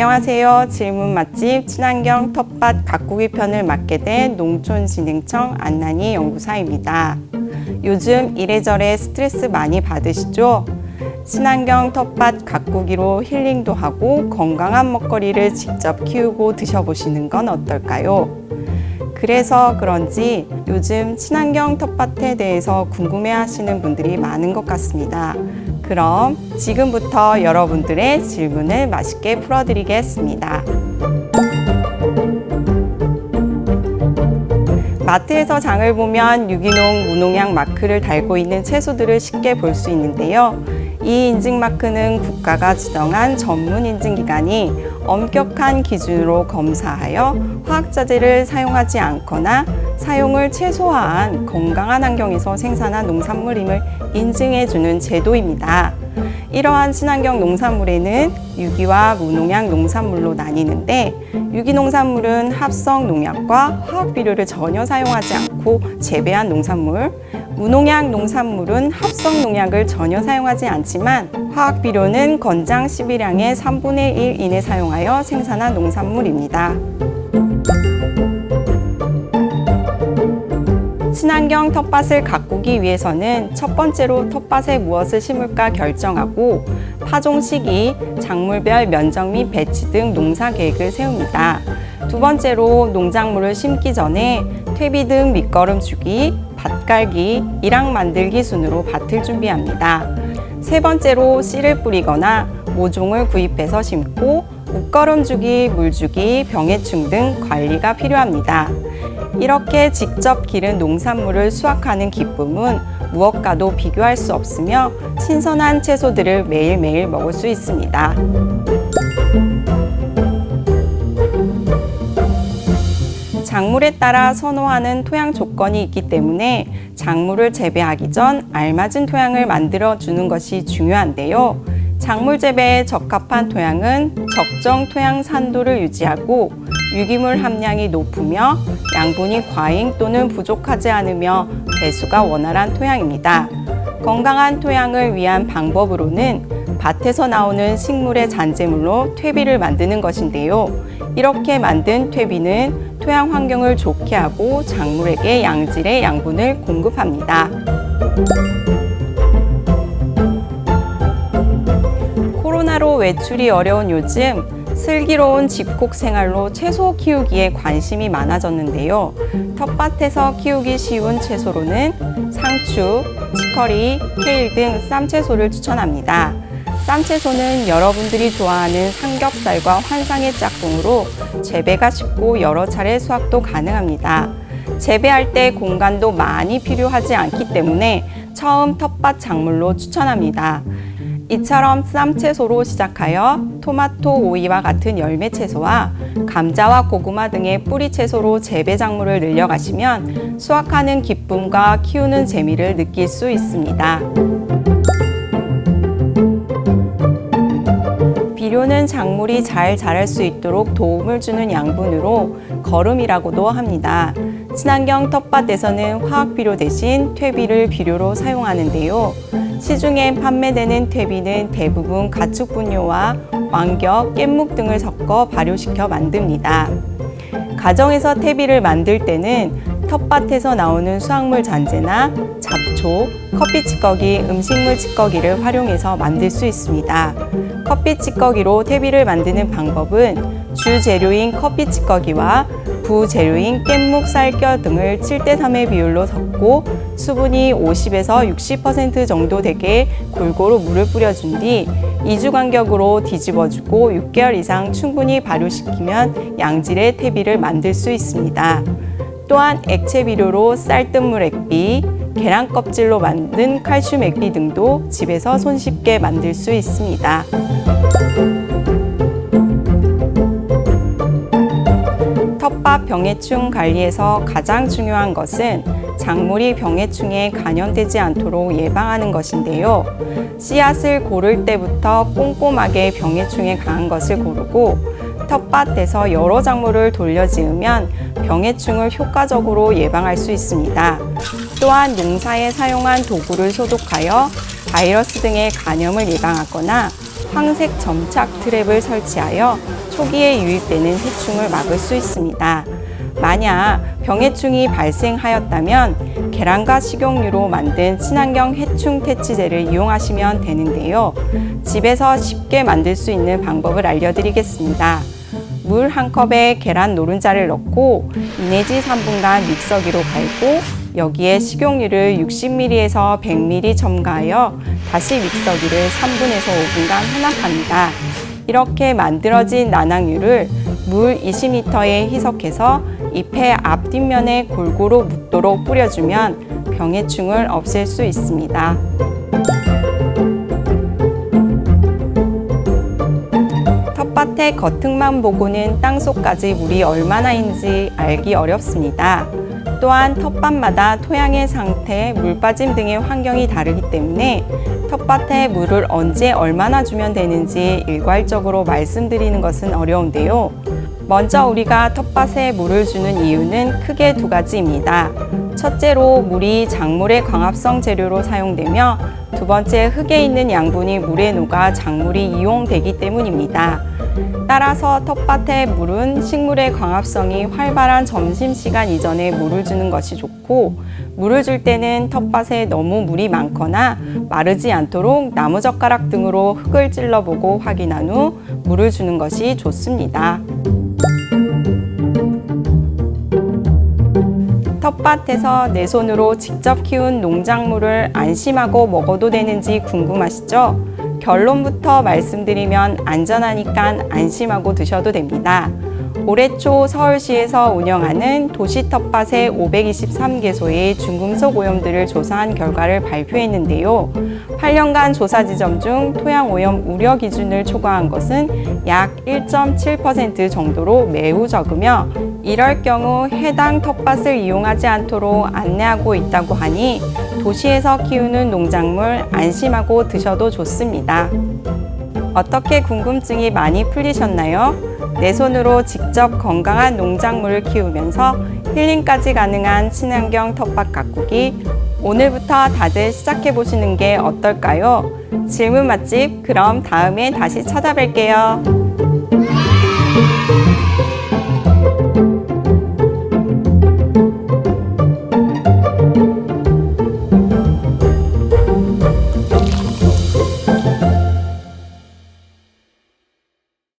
안녕하세요. 질문 맛집 친환경 텃밭 가꾸기 편을 맡게 된 농촌진흥청 안난희 연구사입니다. 요즘 이래저래 스트레스 많이 받으시죠? 친환경 텃밭 가꾸기로 힐링도 하고 건강한 먹거리를 직접 키우고 드셔보시는 건 어떨까요? 그래서 그런지 요즘 친환경 텃밭에 대해서 궁금해하시는 분들이 많은 것 같습니다. 그럼 지금부터 여러분들의 질문을 맛있게 풀어드리겠습니다. 마트에서 장을 보면 유기농, 무농약 마크를 달고 있는 채소들을 쉽게 볼 수 있는데요. 이 인증 마크는 국가가 지정한 전문 인증기관이 엄격한 기준으로 검사하여 화학자재를 사용하지 않거나 사용을 최소화한 건강한 환경에서 생산한 농산물임을 인증해주는 제도입니다. 이러한 친환경 농산물에는 유기와 무농약 농산물로 나뉘는데 유기농산물은 합성 농약과 화학비료를 전혀 사용하지 않고 재배한 농산물, 무농약 농산물은 합성 농약을 전혀 사용하지 않지만 화학비료는 건장 11양의 3분의 1 이내 사용하여 생산한 농산물입니다. 친환경 텃밭을 가꾸기 위해서는 첫 번째로 텃밭에 무엇을 심을까 결정하고 파종 시기, 작물별 면적 및 배치 등 농사 계획을 세웁니다. 두 번째로 농작물을 심기 전에 퇴비 등 밑거름 주기, 밭 깔기, 일학 만들기 순으로 밭을 준비합니다. 세 번째로 씨를 뿌리거나 모종을 구입해서 심고 밑거름 주기, 물 주기, 병해충 등 관리가 필요합니다. 이렇게 직접 기른 농산물을 수확하는 기쁨은 무엇과도 비교할 수 없으며 신선한 채소들을 매일매일 먹을 수 있습니다. 작물에 따라 선호하는 토양 조건이 있기 때문에 작물을 재배하기 전 알맞은 토양을 만들어 주는 것이 중요한데요. 작물 재배에 적합한 토양은 적정 토양 산도를 유지하고 유기물 함량이 높으며 양분이 과잉 또는 부족하지 않으며 배수가 원활한 토양입니다. 건강한 토양을 위한 방법으로는 밭에서 나오는 식물의 잔재물로 퇴비를 만드는 것인데요. 이렇게 만든 퇴비는 토양 환경을 좋게 하고 작물에게 양질의 양분을 공급합니다. 코로나로 외출이 어려운 요즘 슬기로운 집콕 생활로 채소 키우기에 관심이 많아졌는데요. 텃밭에서 키우기 쉬운 채소로는 상추, 치커리, 케일 등 쌈채소를 추천합니다. 쌈채소는 여러분들이 좋아하는 삼겹살과 환상의 짝꿍으로 재배가 쉽고 여러 차례 수확도 가능합니다. 재배할 때 공간도 많이 필요하지 않기 때문에 처음 텃밭 작물로 추천합니다. 이처럼 쌈채소로 시작하여 토마토, 오이와 같은 열매채소와 감자와 고구마 등의 뿌리채소로 재배 작물을 늘려가시면 수확하는 기쁨과 키우는 재미를 느낄 수 있습니다. 비료는 작물이 잘 자랄 수 있도록 도움을 주는 양분으로 거름이라고도 합니다. 친환경 텃밭에서는 화학비료 대신 퇴비를 비료로 사용하는데요. 시중에 판매되는 퇴비는 대부분 가축분뇨와 왕겨, 깻묵 등을 섞어 발효시켜 만듭니다. 가정에서 퇴비를 만들 때는 텃밭에서 나오는 수확물 잔재나 잡초, 커피 찌꺼기, 음식물 찌꺼기를 활용해서 만들 수 있습니다. 커피 찌꺼기로 퇴비를 만드는 방법은 주재료인 커피 찌꺼기와 부재료인 깻묵, 쌀겨 등을 7:3의 비율로 섞고 수분이 50에서 60% 정도 되게 골고루 물을 뿌려준 뒤 2주 간격으로 뒤집어주고 6개월 이상 충분히 발효시키면 양질의 퇴비를 만들 수 있습니다. 또한 액체 비료로 쌀뜨물 액비, 계란 껍질로 만든 칼슘 액비 등도 집에서 손쉽게 만들 수 있습니다. 텃밭 병해충 관리에서 가장 중요한 것은 작물이 병해충에 감염되지 않도록 예방하는 것인데요. 씨앗을 고를 때부터 꼼꼼하게 병해충에 강한 것을 고르고 텃밭에서 여러 작물을 돌려 지으면 병해충을 효과적으로 예방할 수 있습니다. 또한 농사에 사용한 도구를 소독하여 바이러스 등의 감염을 예방하거나 황색 점착 트랩을 설치하여 초기에 유입되는 해충을 막을 수 있습니다. 만약 병해충이 발생하였다면 계란과 식용유로 만든 친환경 해충 퇴치제를 이용하시면 되는데요. 집에서 쉽게 만들 수 있는 방법을 알려드리겠습니다. 물 한 컵에 계란 노른자를 넣고 2 내지 3분간 믹서기로 갈고 여기에 식용유를 60ml에서 100ml 첨가하여 다시 믹서기를 3분에서 5분간 혼합합니다. 이렇게 만들어진 난황유를 물 20리터에 희석해서 잎의 앞뒷면에 골고루 묻도록 뿌려주면 병해충을 없앨 수 있습니다. 텃밭의 겉흙만 보고는 땅속까지 물이 얼마나 있는지 알기 어렵습니다. 또한 텃밭마다 토양의 상태, 물 빠짐 등의 환경이 다르기 때문에 텃밭에 물을 언제 얼마나 주면 되는지 일괄적으로 말씀드리는 것은 어려운데요. 먼저 우리가 텃밭에 물을 주는 이유는 크게 두 가지입니다. 첫째로 물이 작물의 광합성 재료로 사용되며 두 번째 흙에 있는 양분이 물에 녹아 작물이 이용되기 때문입니다. 따라서 텃밭의 물은 식물의 광합성이 활발한 점심시간 이전에 물을 주는 것이 좋고 물을 줄 때는 텃밭에 너무 물이 많거나 마르지 않도록 나무젓가락 등으로 흙을 찔러보고 확인한 후 물을 주는 것이 좋습니다. 텃밭에서 내 손으로 직접 키운 농작물을 안심하고 먹어도 되는지 궁금하시죠? 결론부터 말씀드리면 안전하니까 안심하고 드셔도 됩니다. 올해 초 서울시에서 운영하는 도시 텃밭의 523개소의 중금속 오염들을 조사한 결과를 발표했는데요. 8년간 조사 지점 중 토양 오염 우려 기준을 초과한 것은 약 1.7% 정도로 매우 적으며 이럴 경우 해당 텃밭을 이용하지 않도록 안내하고 있다고 하니 도시에서 키우는 농작물 안심하고 드셔도 좋습니다. 어떻게 궁금증이 많이 풀리셨나요? 내 손으로 직접 건강한 농작물을 키우면서 힐링까지 가능한 친환경 텃밭 가꾸기 오늘부터 다들 시작해 보시는 게 어떨까요? 질문 맛집 그럼 다음에 다시 찾아뵐게요.